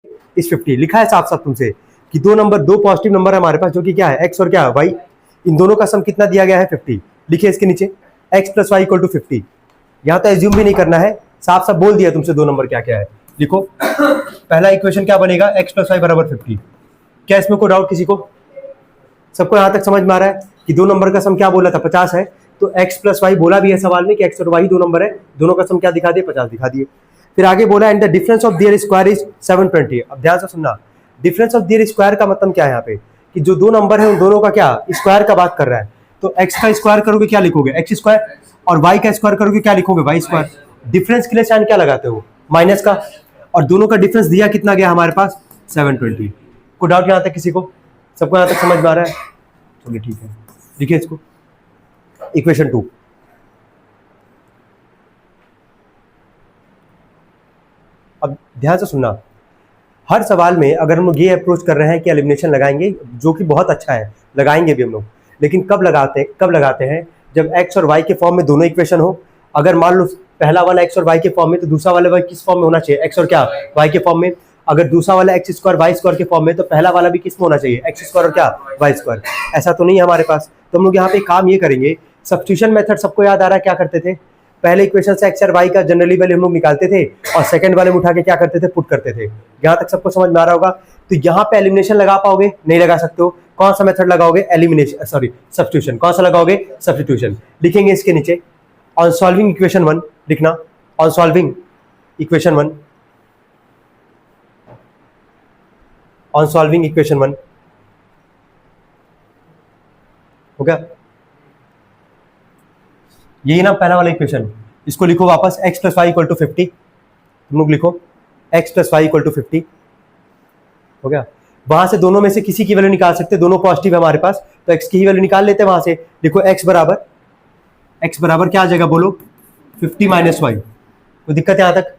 इस 50 लिखा है साफ साफ तुमसे कि दो पॉजिटिव नंबर है हमारे पास, जो कि क्या है x और क्या है y, इन दोनों का सम कितना दिया गया है 50। लिखिए इसके नीचे x plus y equal to 50। यहाँ तो एज्यूम भी नहीं करना है, साफ साफ बोल दिया तुमसे दो नंबर क्या क्या है। लिखो पहला इक्वेशन क्या बनेगा, x प्लस वाई बराबर 50। क्या इसमें कोई डाउट किसी को? सबको यहाँ तक समझ में आ रहा है कि दो नंबर का सम क्या बोला था, 50 है। तो x प्लस वाई बोला भी है सवाल में कि x और y दो नंबर है, दोनों का सम क्या दिखा दिए, 50 दिखा दिए। फिर आगे बोला and the difference of their square is 720। अब ध्यान से सुनना, डिफरेंस ऑफ देयर स्क्वायर का मतलब क्या है यहाँ पे, कि जो दो नंबर है उन दोनों का क्या स्क्वायर का बात कर रहा है। तो x का स्क्वायर करोगे क्या लिखोगे, x स्क्वायर, और y का स्क्वायर करोगे क्या लिखोगे, y स्क्वायर। डिफरेंस के लिए साइन क्या लगाते हो, माइनस का, और दोनों का डिफरेंस दिया कितना गया हमारे पास, 720। कोई डाउट यहाँ तक किसी को? सबको यहाँ तक समझ में आ रहा है? चलिए ठीक है, देखिए इसको इक्वेशन 2। अब ध्यान से सुनना, हर सवाल में अगर हम लोग ये अप्रोच कर रहे हैं कि एलिमिनेशन लगाएंगे, जो कि बहुत अच्छा है, लगाएंगे भी हम लोग, लेकिन कब लगाते हैं जब x और y के फॉर्म में दोनों इक्वेशन हो। अगर मान लो पहला वाला x और y के फॉर्म में, तो दूसरा वाला y किस फॉर्म में होना चाहिए, x और क्या y के फॉर्म में। अगर दूसरा वाला x स्क्वायर y स्क्वायर के फॉर्म में, तो पहला वाला भी किस में होना चाहिए, x स्क्वायर और क्या y स्क्वायर। ऐसा तो नहीं है हमारे पास, तो हम लोग यहाँ पे काम ये करेंगे, सब्स्टिट्यूशन मेथड सबको याद आ रहा है क्या करते थे, पहले इक्वेशन से x और y का जनरली वैल्यू हम लोग निकालते थे और सेकंड वाले में उठा के क्या करते थे, पुट करते थे। यहाँ तक सबको समझ में आ रहा होगा? तो यहाँ पे एलिमिनेशन लगा पाओगे, नहीं लगा सकते हो। कौन सा मेथड लगाओगे, एलिमिनेशन, सॉरी सब्स्टिट्यूशन। कौन सा लगाओगे, सब्स्टिट्यूशन। लिखेंगे इसके नीचे ऑन सॉल्विंग इक्वेशन 1, लिखना on solving equation 1, on solving equation 1 हो गया। यही ना पहला वाला इक्वेशन, इसको लिखो वापस x plus y equal to 50। तुम लोग लिखो x plus y equal to 50 हो गया। वहां से दोनों में से किसी की वैल्यू निकाल सकते हैं, दोनों पॉजिटिव है हमारे पास, तो x की ही वैल्यू निकाल लेते हैं वहां से। देखो x बराबर क्या आ जाएगा बोलो, 50 माइनस वाई। कोई दिक्कत है यहाँ तक?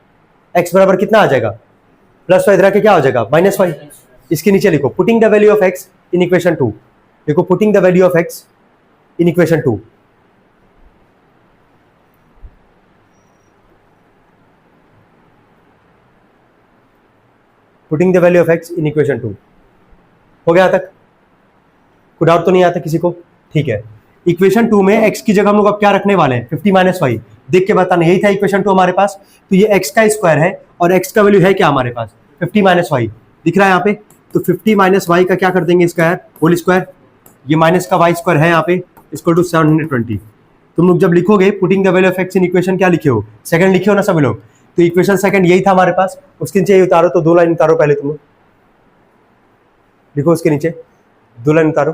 x बराबर कितना आ जाएगा, प्लस वाई इधर के क्या हो जाएगा, माइनस वाई। इसके नीचे लिखो putting the value of x in equation 2। देखो putting the value of x in equation 2, putting the value of x in equation 2 हो गया तक? कोई डाउट तो नहीं आता किसी को? ठीक है, इक्वेशन 2 में x की जगह हम लोग अब क्या रखने वाले हैं, 50 माइनस वाई। देख के बताना, यही था इक्वेशन 2 हमारे पास। तो ये x का स्क्वायर है और x का वैल्यू है क्या हमारे पास, 50 माइनस वाई, दिख रहा है यहाँ पे। तो 50 माइनस वाई का क्या कर देंगे स्क्वायर, होल स्क्वायर, ये माइनस का वाई स्क्वायर है यहाँ पे, इक्वल टू 720। तुम लोग जब लिखोगे putting the value of x in equation क्या लिखे हो, सेकंड लिखे हो ना सभी लोग। तो इक्वेशन सेकंड यही था हमारे पास, उसके नीचे उतारो, तो 2 लाइन उतारो पहले तुम लोग, लिखो उसके नीचे 2 लाइन उतारो।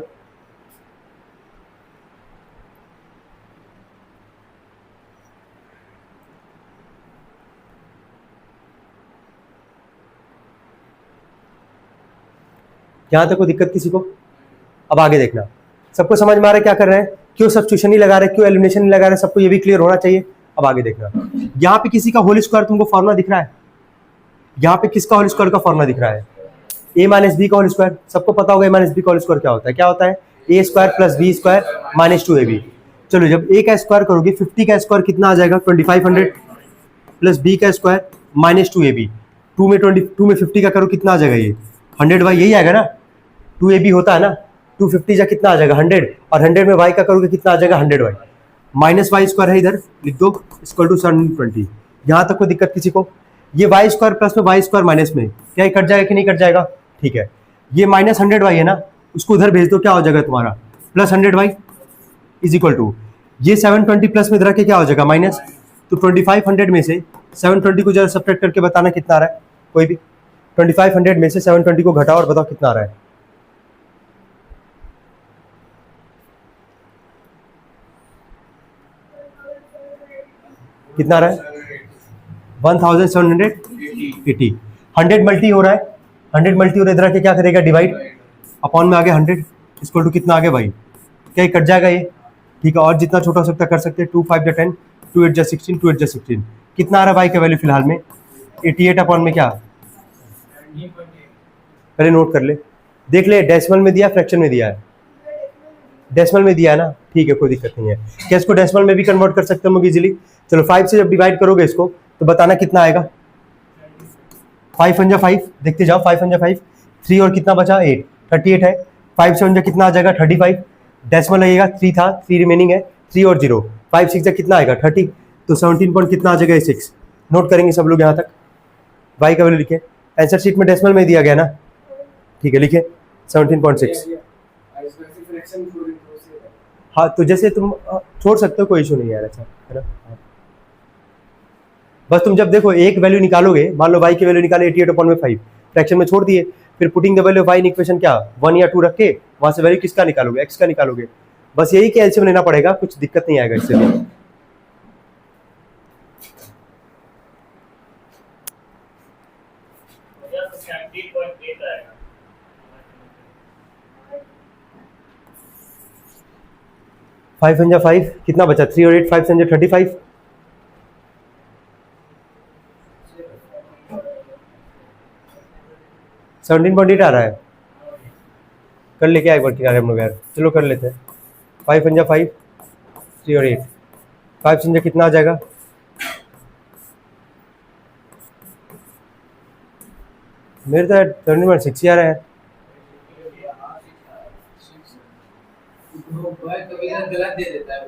यहां तक कोई दिक्कत किसी को? अब आगे देखना, सबको समझ में आ रहा है क्या कर रहे हैं, क्यों सब्स्टिट्यूशन नहीं लगा रहे, क्यों एलिमिनेशन नहीं लगा रहे, सबको ये भी क्लियर होना चाहिए। अब आगे देखना, यहाँ पे किसी का होल स्क्वायर तुमको फॉर्मुला दिख रहा है, यहाँ पे किसका होल स्क्वायर का फॉर्मुला दिख रहा है, a माइनस बी का होल स्क्वायर। सबको पता होगा a माइनस बी का होल स्क्वायर क्या होता है, क्या होता है, a square plus b square minus 2ab। चलो जब a का स्क्वायर करोगे 50 का स्क्वायर कितना आ जाएगा, 2500 प्लस b का स्क्वायर माइनस 2ab। 2 में 50 का करो कितना आ जाएगा, ये 100 वाई, यही आएगा ना, 2ab होता है ना, 250 जा कितना आ जाएगा 100, और 100 में y का करोगे कितना आ जाएगा 100 वाई, माइनस वाई स्क्वायर है इधर, लिख दो इक्वल टू 720। यहाँ तक कोई दिक्कत किसी को? ये वाई स्क्वायर प्लस में वाई स्क्वायर माइनस में क्या कट जाएगा कि नहीं कट जाएगा? ठीक है, ये माइनस 100 वाई है ना, उसको उधर भेज दो, क्या हो जाएगा तुम्हारा plus 100 y is equal to, ये 720 प्लस में इधर के क्या हो जाएगा माइनस। तो 2500 में से 720 को जरा सब्ट्रैक्ट करके बताना कितना आ रहा है, कोई भी 2500 में से 720 को घटाओ और बताओ कितना आ रहा है। कितना आ रहा है, 1780। 100 मल्टी हो रहा है, 100 मल्टी हो रहा है, इधर के क्या करेगा डिवाइड, अपॉन में आ गया 100 इक्वल टू कितना आ गया भाई, क्या कट जाएगा ये, ठीक है। और जितना छोटा हो सकता कर सकते हैं, 2 5 10, 2 8 16, 2 8 16, कितना आ रहा है भाई का वैल्यू फिलहाल में 88 अपॉन में क्या, पहले नोट कर ले, देख ले डेसिमल में दिया फ्रैक्शन में दिया है, डेसिमल में दिया है ना, ठीक है कोई दिक्कत नहीं है। क्या इसको डेसिमल में भी कन्वर्ट कर सकते हैं हम लोग इजीली। चलो 5 से जब डिवाइड करोगे इसको तो बताना कितना आएगा, 5 1 5, देखते जाओ, 5 1 5, 3 और कितना बचा 8, 38 है। 5 7 कितना आ जाएगा 35, डेसिमल लगेगा, 3 था, 3 रिमेनिंग है, 3 और 0, 5 6 कितना आएगा 30, तो 17 पॉइंट कितना आ जाएगा 6। नोट करेंगे सब लोग यहाँ तक। वाई का वैल्यू लिखे, आंसर शीट में डेसिमल में दिया गया ना, ठीक है, लिखे 17.6। हाँ तो जैसे तुम छोड़ सकते हो, कोई इशू नहीं है ऐसा, है ना। बस तुम जब देखो एक वैल्यू निकालोगे, मान लो y की वैल्यू निकाले 88/5, फ्रैक्शन में छोड़ दिए, फिर putting the value of y in equation क्या 1 या 2 रख के वहां से वैल्यू किसका निकालोगे, x का निकालोगे। बस यही कि एलसीएम लेना पड़ेगा, कुछ दिक्कत नहीं आएगा इससे भी। फाइव 5 कितना बचा, 3 और 8, 5 7 35, सेवनटीन पॉइंट 8 आ रहा है। कर ले क्या एक बार किनारे हम लोग यार, चलो कर लेते हैं। 5 5, 3 और 8, 5 7 कितना आ जाएगा, मेरे तो 17.6 ही आ रहा है। गलत दे देता है।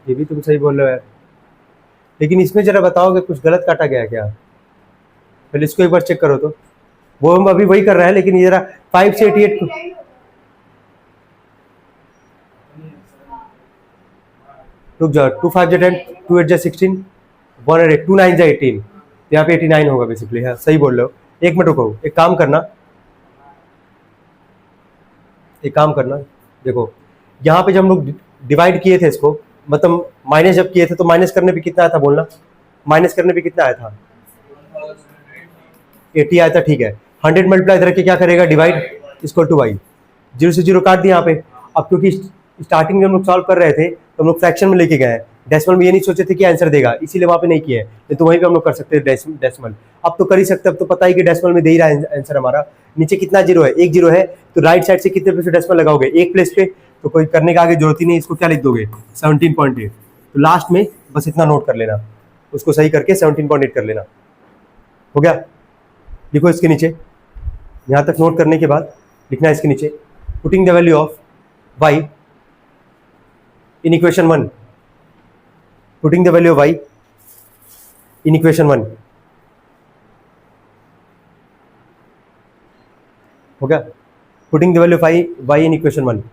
ये भी तुम सही बोल रहे हो यार, लेकिन इसमें जरा बताओगे कुछ गलत काटा गया है क्या, पहले इसको एक बार चेक करो तो। वो हम अभी वही कर रहे हैं, लेकिन ये जरा 5 से 88 को रुक जाओ, 2 5 जा 10, 2 8 जा 16, 1 और 8, 2 9 जा 18, यहाँ पे 89 होगा बेसिकली। हाँ सही बोल रहे हो। एक मिनट रुको, एक काम करना, देखो यहाँ पे जब हम लोग डिवाइड किए थे इसको, मतलब माइनस जब किए थे, तो माइनस करने पे कितना आया था बोलना, माइनस करने पे कितना आया था 80 आया था, ठीक है। 100 मल्टीप्लाई इधर के क्या करेगा, डिवाइड इक्वल टू वाई, 0 से 0 काट दिया यहाँ पे। अब क्योंकि स्टार्टिंग में हम लोग सॉल्व कर रहे थे तो हम लोग फ्रैक्शन में लेके गए हैं, डेसिमल में ये नहीं सोचे थे कि आंसर देगा, इसीलिए वहाँ पे नहीं किया है, नहीं तो वहीं पे हम लोग कर सकते हैं डेसिमल। अब तो कर ही सकते, अब तो पता ही कि डेसिमल में दे ही रहा है आंसर हमारा। नीचे कितना जीरो है, एक जीरो है, तो राइट साइड से कितने प्लेस पे डेसिमल लगाओगे, एक प्लेस पे, तो कोई करने का आगे जरूरत ही नहीं, इसको क्या लिख दोगे 17.8। तो लास्ट में बस इतना नोट कर लेना, उसको सही करके 17.8 कर लेना, हो गया। लिखो इसके नीचे, यहाँ तक नोट करने के बाद लिखना है इसके नीचे, putting the value of y in equation 1, putting the value of y in equation 1, हो गया। putting the value of y in equation 1,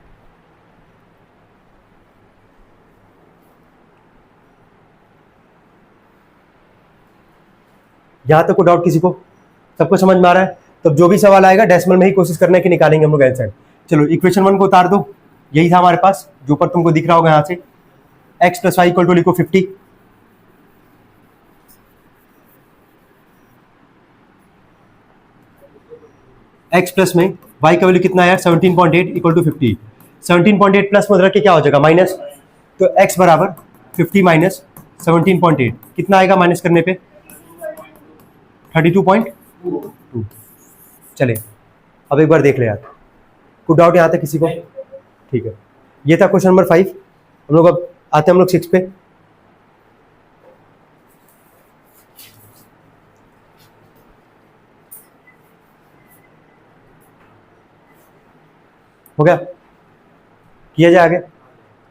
यहां तक को डाउट किसी को, सबको समझ में आ रहा है। तो जो भी सवाल आएगा डेसिमल में ही कोशिश करने की निकालेंगे हम लोग आंसर। चलो इक्वेशन 1 को उतार दो, यही था हमारे पास, जो ऊपर तुमको दिख रहा होगा यहाँ से, x plus y equal to लिखो 50, x प्लस में y का वैल्यू कितना है 17.8 इक्वल टू 50, 17.8 प्लस में रख के क्या हो जाएगा माइनस, तो x बराबर 50 माइनस 17.8 कितना आएगा माइनस करने पे 32.2। चले अब एक बार देख ले यार, कोई डाउट यहाँ तक किसी को, ठीक है। ये था क्वेश्चन नंबर 5। हम लोग अब आते हैं हम लोग 6 पे। हो गया, किया जाए आगे।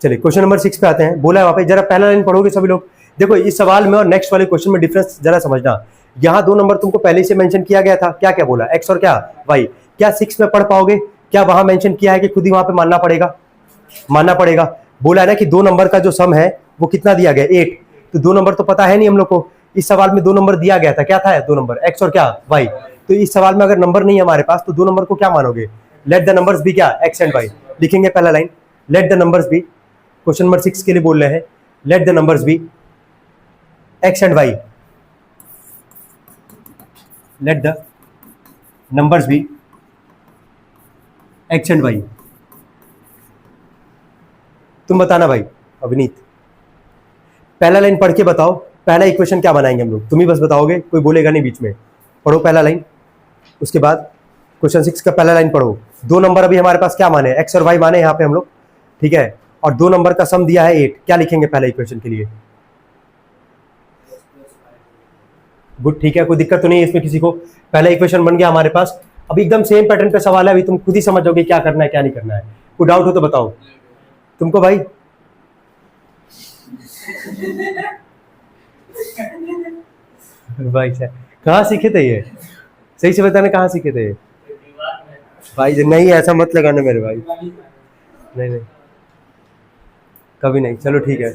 चलिए क्वेश्चन नंबर 6 पे आते हैं। बोला है वहां पे, जरा पहला लाइन पढ़ोगे सभी लोग। देखो इस सवाल में और नेक्स्ट वाले क्वेश्चन में डिफरेंस जरा समझना। यहाँ 2 नंबर तुमको पहले से मेंशन किया गया था, क्या क्या बोला, x और क्या y। क्या 6 में पढ़ पाओगे, क्या वहां मेंशन किया है कि खुद ही वहां पे मानना पड़ेगा। बोला है ना कि 2 नंबर का जो सम है वो कितना दिया गया 8, तो 2 नंबर तो पता है नहीं हम लोग को। इस सवाल में 2 नंबर दिया गया था, क्या था 2 नंबर, x और क्या y। तो इस सवाल में अगर नंबर नहीं है हमारे पास तो 2 नंबर को क्या मानोगे, लेट द नंबर्स बी क्या x एंड y। लिखेंगे पहला line, let the numbers be, question number 6 के लिए बोल रहे हैं, let the numbers be x and y, let the numbers be x and y। तुम बताना भाई अविनीत, पहला लाइन पढ़ के बताओ, पहला इक्वेशन क्या बनाएंगे हम लोग, तुम ही बस बताओगे, कोई बोलेगा नहीं बीच में। पढ़ो पहला लाइन, उसके बाद क्वेश्चन 6 का पहला लाइन पढ़ो। 2 नंबर अभी हमारे पास क्या माने, एक्स और वाई माने यहाँ पे हम लोग, ठीक है, और 2 नंबर का सम दिया है 8। क्या लिखेंगे पहले इक्वेशन के लिए? गुड, ठीक है, कोई दिक्कत तो नहीं है इसमें किसी को। पहला इक्वेशन बन गया हमारे पास। अभी एकदम सेम पैटर्न पे सवाल है, अभी तुम खुद ही समझोगे क्या करना है क्या नहीं करना है। कोई डाउट हो तो बताओ तुमको भाई। भाई साहब कहाँ सीखे थे ये, सही से बताना, कहाँ सीखे थे भाई? नहीं ऐसा मत लगाना मेरे भाई, नहीं नहीं कभी नहीं। चलो ठीक है,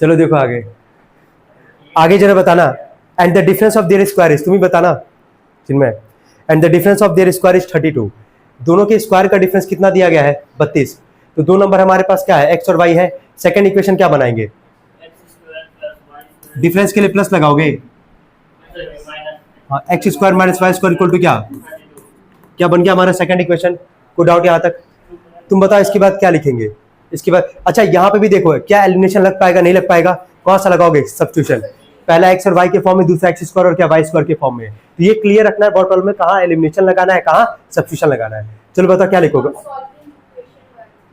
चलो देखो आगे, आगे जरा बताना। And the difference of their square is, तुम ही बताना जिनमें। And the difference of their square is 32। दोनों के स्क्वायर का डिफरेंस कितना दिया गया है? 32। तो 2 नंबर हमारे पास क्या है, एक्स और वाई है। सेकंड इक्वेशन क्या बनाएंगे? डिफरेंस के लिए प्लस लगाओगे, हाँ, x square minus y square equal to क्या बन गया हमारा सेकंड इक्वेशन। कोई डाउट यहाँ तक? तुम बताओ इसके बाद क्या लिखेंगे इसके बाद? अच्छा यहाँ पे भी देखो क्या एलिमिनेशन लग पाएगा नहीं लग पाएगा, कौन सा लगाओगे सब्स्टिट्यूशन? पहला एक्स और वाई के फॉर्म में, दूसरा एक्स स्क्वायर और क्या वाई स्क्वायर के फॉर्म में। तो ये क्लियर रखना है बोर्ड में, कहाँ एलिमिनेशन लगाना है, कहाँ सब्स्टिट्यूशन लगाना है। चलो बताओ क्या लिखोगे?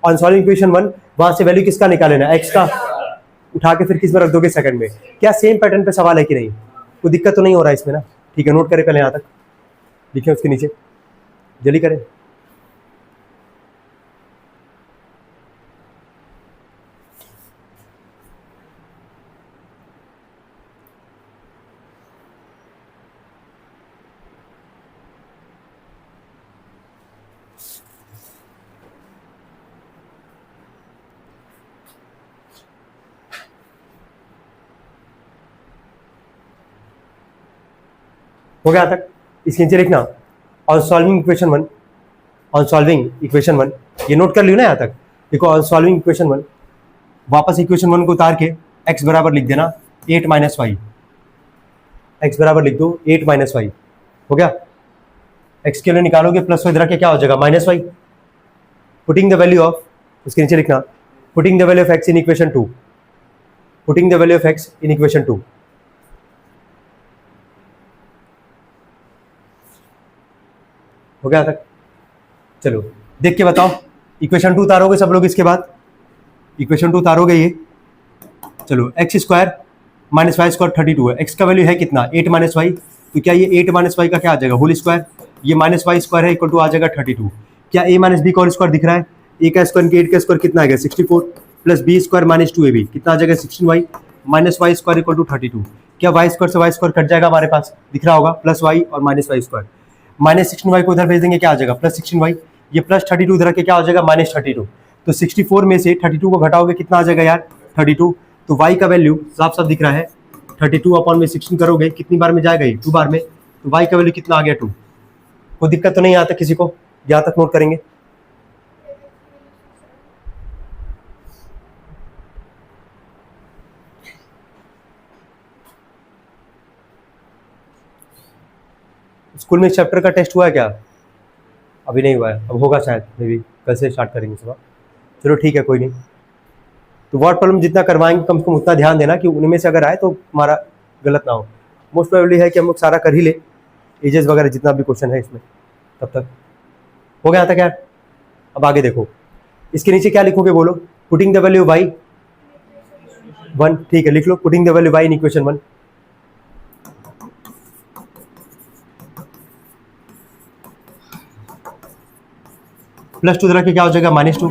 ऑन सॉल्विंग इक्वेशन 1, वहां से वैल्यू किसका निकालेना है? एक्स का, उठा के फिर किस में रख दोगे? सेकंड में। क्या सेम पैटर्न पे सवाल है कि नहीं? कोई दिक्कत तो नहीं हो रहा है इसमें ना? ठीक है, नोट करें पहले यहाँ तक, लिखे उसके नीचे, जल्दी करें। हो गया तक? इसके नीचे लिखना on solving equation 1, on solving equation 1, ये नोट कर लियो ना यहाँ तक। देखो ऑन सॉल्विंग इक्वेशन 1, वापस इक्वेशन 1 को उतार के x बराबर लिख देना 8 माइनस वाई। एक्स बराबर लिख दो 8 माइनस वाई। हो गया? x के लिए निकालोगे प्लस वाई इधर के क्या हो जाएगा? Minus y. Putting the value of, उसके नीचे लिखना putting the value of x in equation 2, putting the value of x in equation 2। हो गया तक? चलो देख के बताओ, इक्वेशन 2 उतारोगे सब लोग, इसके बाद इक्वेशन 2 उतारोगे ये। चलो x square minus y square 32 है, एक्स का वैल्यू है कितना? 8 माइनस वाई। तो क्या ये 8 माइनस वाई का क्या आ जाएगा? Whole square. ये माइनस वाई स्क्वायर है इक्वल टू आ जाएगा 32। क्या ए माइनस बी का होल स्क्वायर दिख रहा है? ए का स्क्वायर के 8 का स्क्वायर कितना आ गया? 64 plus b square minus 2ab कितना आ जाएगा? 16y minus y square equal to 32। क्या वाई स्क्वायर से वाई स्क्वायर कट जाएगा हमारे पास, दिख रहा होगा, प्लस वाई और minus y square. Minus 16y को उधर भेज देंगे, क्या आ जाएगा? Plus 16y। ये प्लस 32 इधर के क्या हो जाएगा? माइनस 32। तो 64 में से 32 को घटाओगे कितना आ जाएगा यार? 32। तो y का वैल्यू साफ साफ दिख रहा है, 32 अपॉन में 16 करोगे कितनी बार में जाएगा? ये 2 बार में। तो y का वैल्यू कितना आ गया? 2। कोई दिक्कत तो नहीं यहाँ तक किसी को? यहाँ तक नोट करेंगे। स्कूल में चैप्टर का टेस्ट हुआ है क्या? अभी नहीं हुआ है, अब होगा शायद, मे बी कल से स्टार्ट करेंगे सुबह। चलो ठीक है, कोई नहीं। तो वर्ड प्रॉब्लम जितना करवाएंगे कम से कम उतना ध्यान देना कि उनमें से अगर आए तो हमारा गलत ना हो। मोस्ट प्रोबेबली है कि हम लोग सारा कर ही ले, एजेस वगैरह जितना भी क्वेश्चन है इसमें। तब तक हो गया था क्या? अब आगे देखो, इसके नीचे क्या लिखोगे बोलो? पुटिंग द वैल्यू वाई 1, ठीक है, लिख लो putting the value Y in equation 1। Plus 2 के क्या हो जाएगा? -2।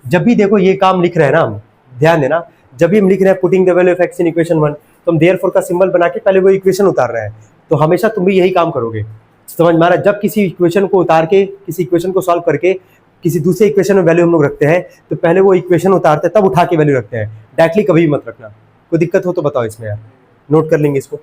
जब भी देखो ये काम लिख रहे हैं ना हम, ध्यान देना, जब भी हम लिख रहे हैं putting the value of x in equation 1, तो हम देयरफॉर का सिंबल बना के पहले वो इक्वेशन उतार रहे हैं। तो हमेशा तुम भी यही काम करोगे, समझ में आ रहा है? जब किसी इक्वेशन को उतार के, किसी इक्वेशन को सॉल्व करके किसी दूसरे इक्वेशन में वैल्यू हम लोग रखते हैं, तो पहले वो इक्वेशन उतारते हैं तब उठा के वैल्यू रखते हैं। डायरेक्टली कभी भी मत रखना। कोई दिक्कत हो तो बताओ इसमें यार, नोट कर लेंगे इसको।